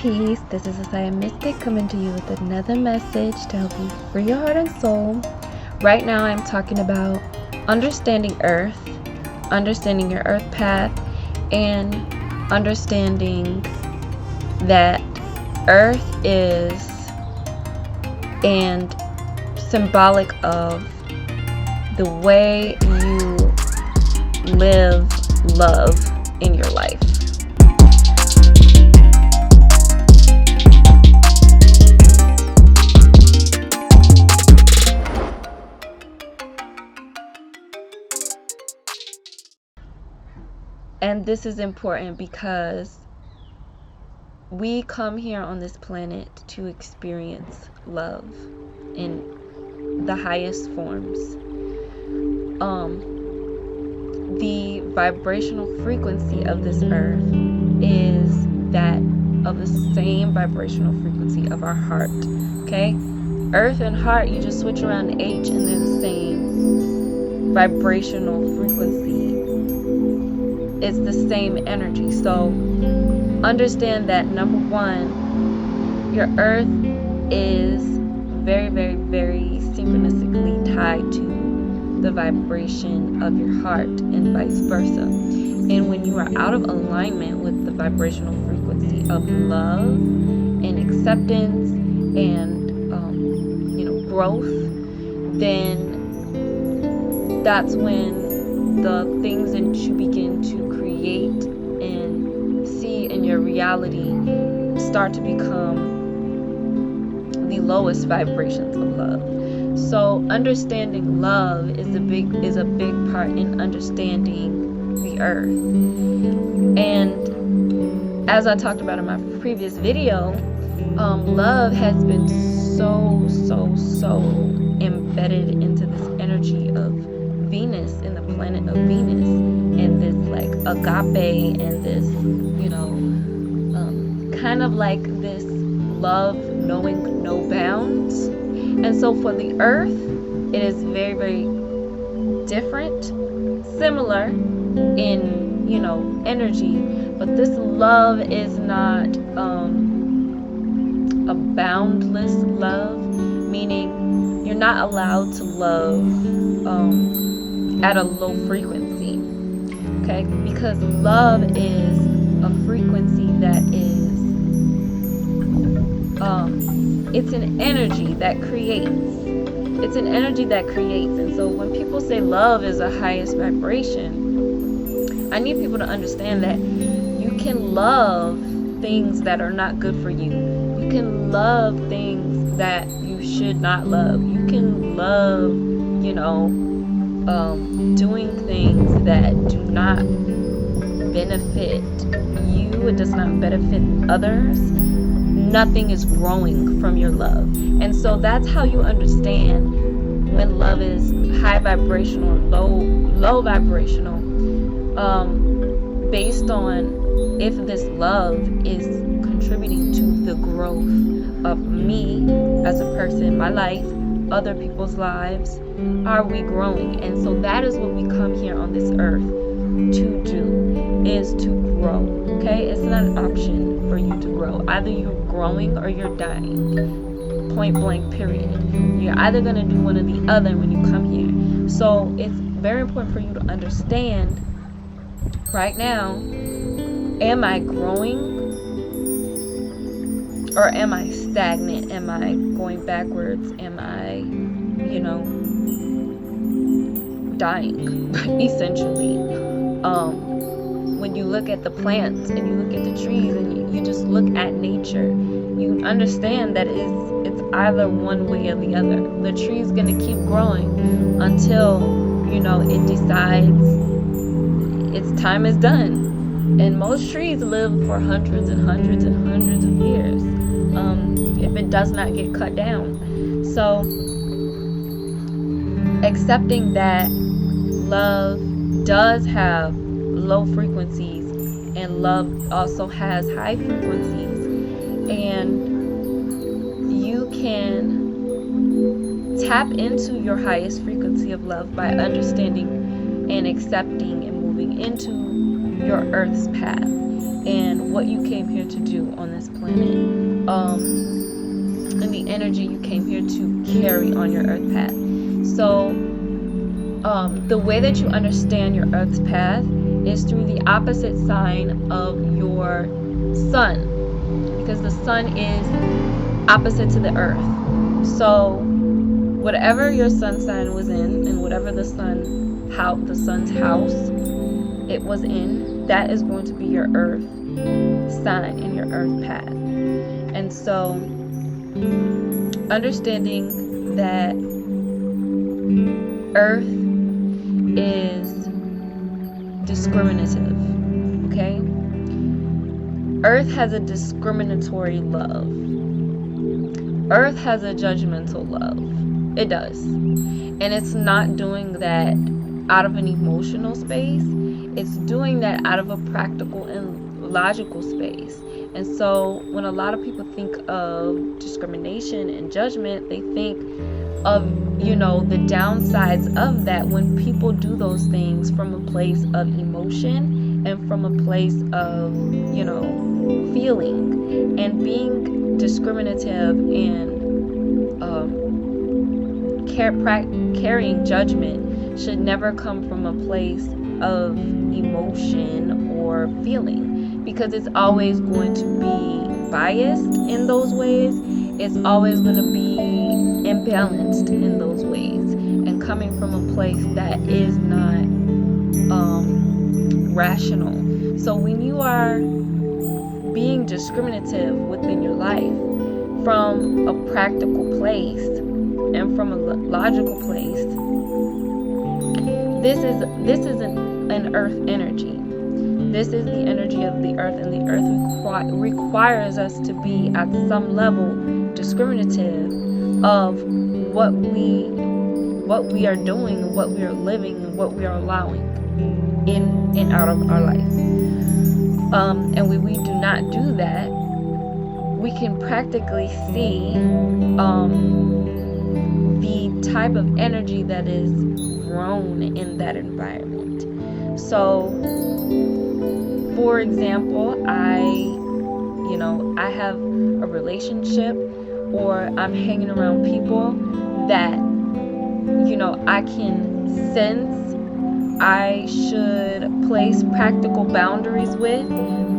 peace. This is Asaya Mystic coming to you with another message to help you free your heart and soul. Right now I'm talking about understanding Earth, understanding your Earth path, and understanding that Earth is and symbolic of the way you live love in your life. And this is important because we come here on this planet to experience love in the highest forms. The vibrational frequency of this earth is that of the same vibrational frequency of our heart. Okay? Earth and heart, you just switch around the H and they're the same vibrational frequency. It's the same energy. So understand that, number one, your earth is very, very, very synchronistically tied to the vibration of your heart and vice versa. And when you are out of alignment with the vibrational frequency of love and acceptance and growth, then that's when the things that you begin to create and see in your reality start to become the lowest vibrations of love. So understanding love is a big part in understanding the earth. And as I talked about in my previous video, love has been so embedded into this energy of Venus, in the planet of Venus, and this like agape and this kind of like this love knowing no bounds. And so for the earth, it is very, very different, similar in energy, but this love is not a boundless love, meaning you're not allowed to love at a low frequency, okay? Because love is a frequency that is it's an energy that creates. It's an energy that creates. And so when people say love is the highest vibration, I need people to understand that you can love things that are not good for you. You can love things that you should not love. You can love, doing things that do not benefit you. It does not benefit others. Nothing is growing from your love. And so that's how you understand when love is high vibrational or low vibrational, based on if this love is contributing to the growth of me as a person, my life, other people's lives. Are we growing? And so that is what we come here on this earth to do, is to grow. Okay? It's not an option for you to grow. Either you're growing or you're dying. Point blank, period. You're either going to do one or the other when you come here. So it's very important for you to understand right now, am I growing or am I stagnant? Am I going backwards? Am I, dying, essentially? When you look at the plants and you look at the trees and you just look at nature, you understand that it's either one way or the other. The tree's going to keep growing until, it decides its time is done. And most trees live for hundreds and hundreds and hundreds of years, if it does not get cut down. So accepting that love does have low frequencies and love also has high frequencies, and you can tap into your highest frequency of love by understanding and accepting and moving into your Earth's path and what you came here to do on this planet, and the energy you came here to carry on your Earth path. So the way that you understand your Earth's path is through the opposite sign of your sun, because the sun is opposite to the Earth. So whatever your sun sign was in, and whatever the sun's house it was in, that is going to be your Earth sign and your Earth path. And so understanding that Earth is discriminative, okay? Earth has a discriminatory love. Earth has a judgmental love. It does. And it's not doing that out of an emotional space. It's doing that out of a practical and logical space. And so when a lot of people think of discrimination and judgment, they think of, the downsides of that when people do those things from a place of emotion and from a place of, feeling. And being discriminative and carrying judgment should never come from a place of emotion or feeling, because it's always going to be biased in those ways. It's always going to be imbalanced in those ways, and coming from a place that is not rational. So when you are being discriminative within your life from a practical place and from a logical place, this is an earth energy. This is the energy of the earth, and the earth requires us to be at some level discriminative of what we are doing, what we are living, and what we are allowing in and out of our life. And when we do not do that, we can practically see the type of energy that is grown in that environment. So, for example, I have a relationship, or I'm hanging around people that, I can sense I should place practical boundaries with,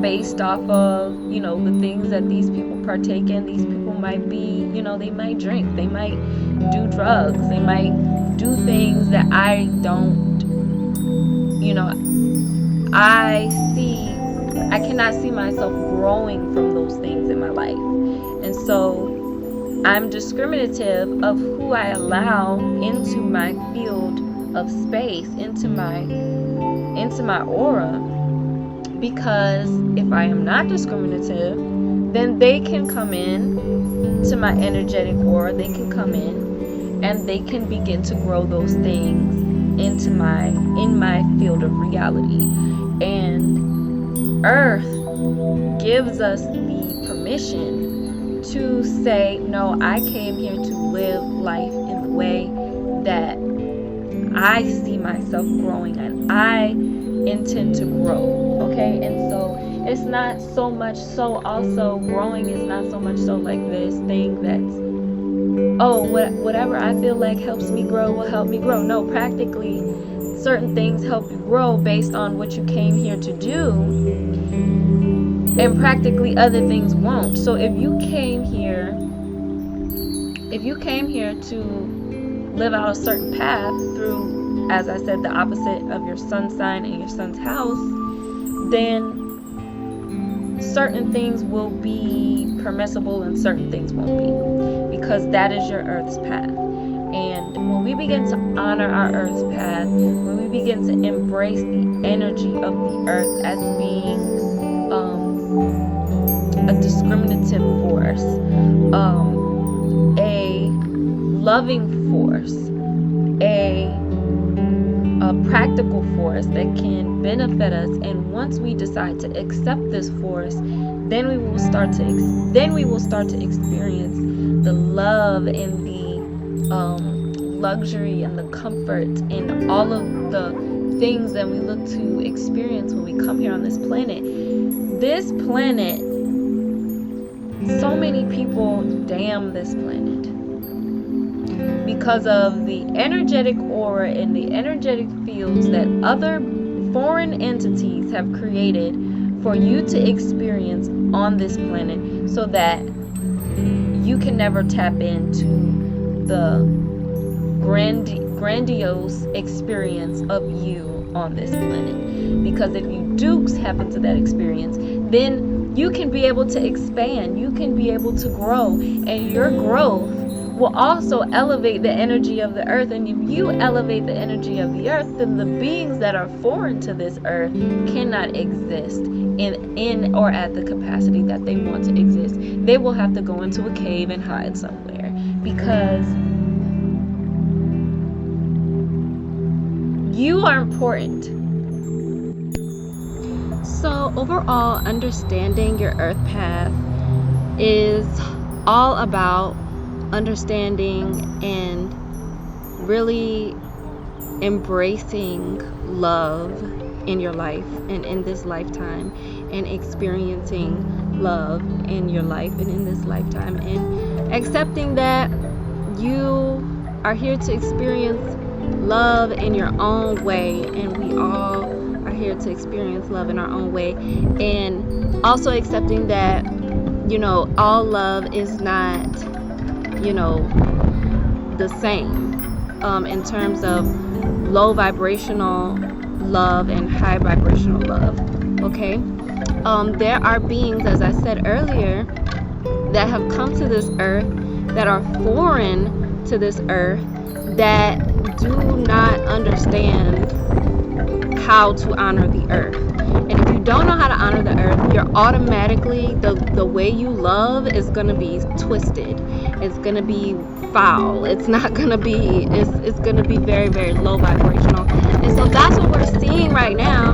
based off of, the things that these people partake in. These people might be, they might drink, they might do drugs, they might do things that I don't, I cannot see myself growing from those things in my life. And so I'm discriminative of who I allow into my field of space, into my aura, because if I am not discriminative, then they can come in to my energetic aura, they can come in and they can begin to grow those things in my field of reality. And Earth gives us the permission to say, no, I came here to live life in the way that I see myself growing, and I intend to grow, okay? And so it's not so much so, also growing is not so much so like this thing that's, whatever I feel like helps me grow will help me grow. No, practically certain things help you grow based on what you came here to do, and practically other things won't. So if you came here to live out a certain path through, as I said, the opposite of your sun sign and your sun's house, then certain things will be permissible and certain things won't be, because that is your Earth's path. And when we begin to honor our Earth's path, when we begin to embrace the energy of the Earth as being a discriminative force, a loving force, a practical force that can benefit us, and once we decide to accept this force, then we will start to experience the love and the luxury and the comfort and all of the things that we look to experience when we come here on this planet. This planet, so many people damn this planet because of the energetic aura and the energetic fields that other foreign entities have created for you to experience on this planet, so that you can never tap into the grandiose experience of you on this planet. Because if you do happen to that experience, then you can be able to expand, you can be able to grow, and your growth will also elevate the energy of the earth. And if you elevate the energy of the earth, then the beings that are foreign to this earth cannot exist in or at the capacity that they want to exist. They will have to go into a cave and hide somewhere, because you are important. So overall, understanding your earth path is all about understanding and really embracing love in your life and in this lifetime, and experiencing love in your life and in this lifetime, and accepting that you are here to experience love in your own way, and we all are here to experience love in our own way. And also accepting that, you know, all love is not, you know, the same in terms of low vibrational love and high vibrational love. Okay, there are beings, as I said earlier, that have come to this earth, that are foreign to this earth, that do not understand how to honor the earth. And if you don't know how to honor the earth, you're automatically, the way you love is going to be twisted. It's going to be foul. It's not going to be, it's going to be very, very low vibrational. And so that's what we're seeing right now,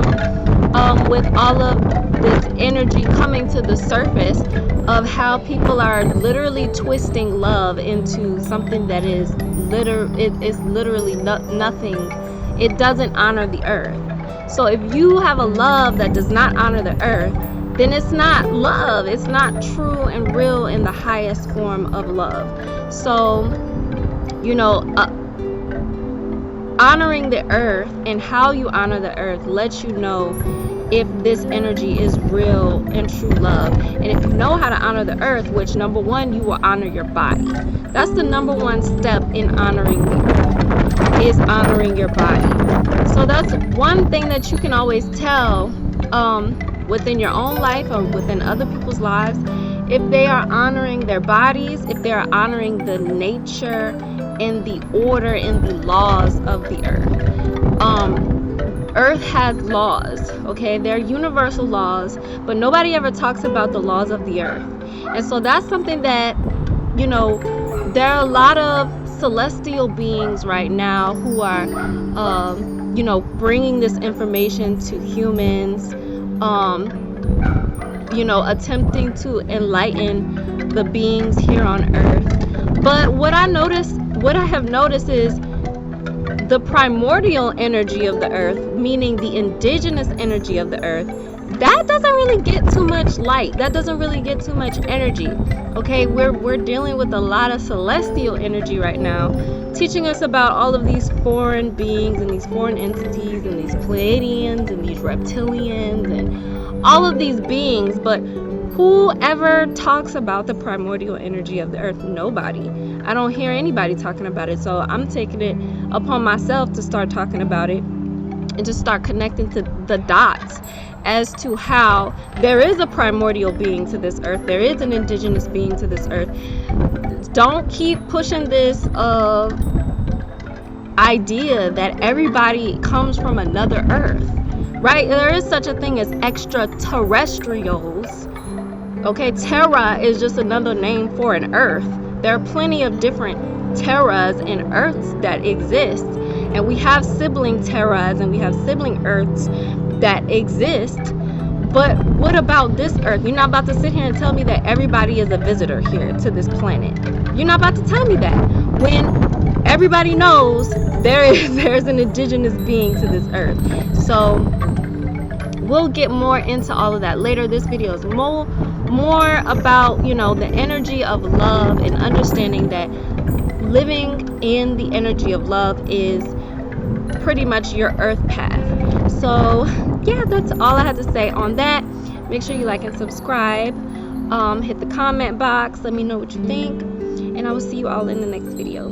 with all of this energy coming to the surface, of how people are literally twisting love into something that is literally nothing. It doesn't honor the earth. So if you have a love that does not honor the earth, then it's not love. It's not true and real in the highest form of love. So, you know, honoring the earth and how you honor the earth lets you know if this energy is real and true love. And if you know how to honor the earth, which number one, you will honor your body. That's the number one step in honoring the earth, is honoring your body. So that's one thing that you can always tell within your own life or within other people's lives, if they are honoring their bodies, if they are honoring the nature and the order and the laws of the earth. Earth has laws, okay? They're universal laws, but nobody ever talks about the laws of the earth. And so that's something that, you know, there are a lot of celestial beings right now who are, you know, bringing this information to humans, you know, attempting to enlighten the beings here on earth. But what I have noticed is the primordial energy of the earth, meaning the indigenous energy of the earth, that doesn't really get too much light. That doesn't really get too much energy. Okay, we're dealing with a lot of celestial energy right now, teaching us about all of these foreign beings and these foreign entities and these Pleiadians and these reptilians and all of these beings. But who ever talks about the primordial energy of the earth? Nobody. I don't hear anybody talking about it. So I'm taking it upon myself to start talking about it and to start connecting to the dots as to how there is a primordial being to this earth. There is an indigenous being to this earth. Don't keep pushing this idea that everybody comes from another earth, right? There is such a thing as extraterrestrials. Okay, Terra is just another name for an earth. There are plenty of different Terras and earths that exist, and we have sibling Terras and we have sibling earths that exist. But what about this earth? You're not about to sit here and tell me that everybody is a visitor here to this planet. You're not about to tell me that, when everybody knows there's an indigenous being to this earth. So we'll get more into all of that later. This video is more about, you know, the energy of love and understanding that living in the energy of love is pretty much your earth path. So yeah, that's all I had to say on that. Make sure you like and subscribe. Hit the comment box, let me know what you think, and I will see you all in the next video.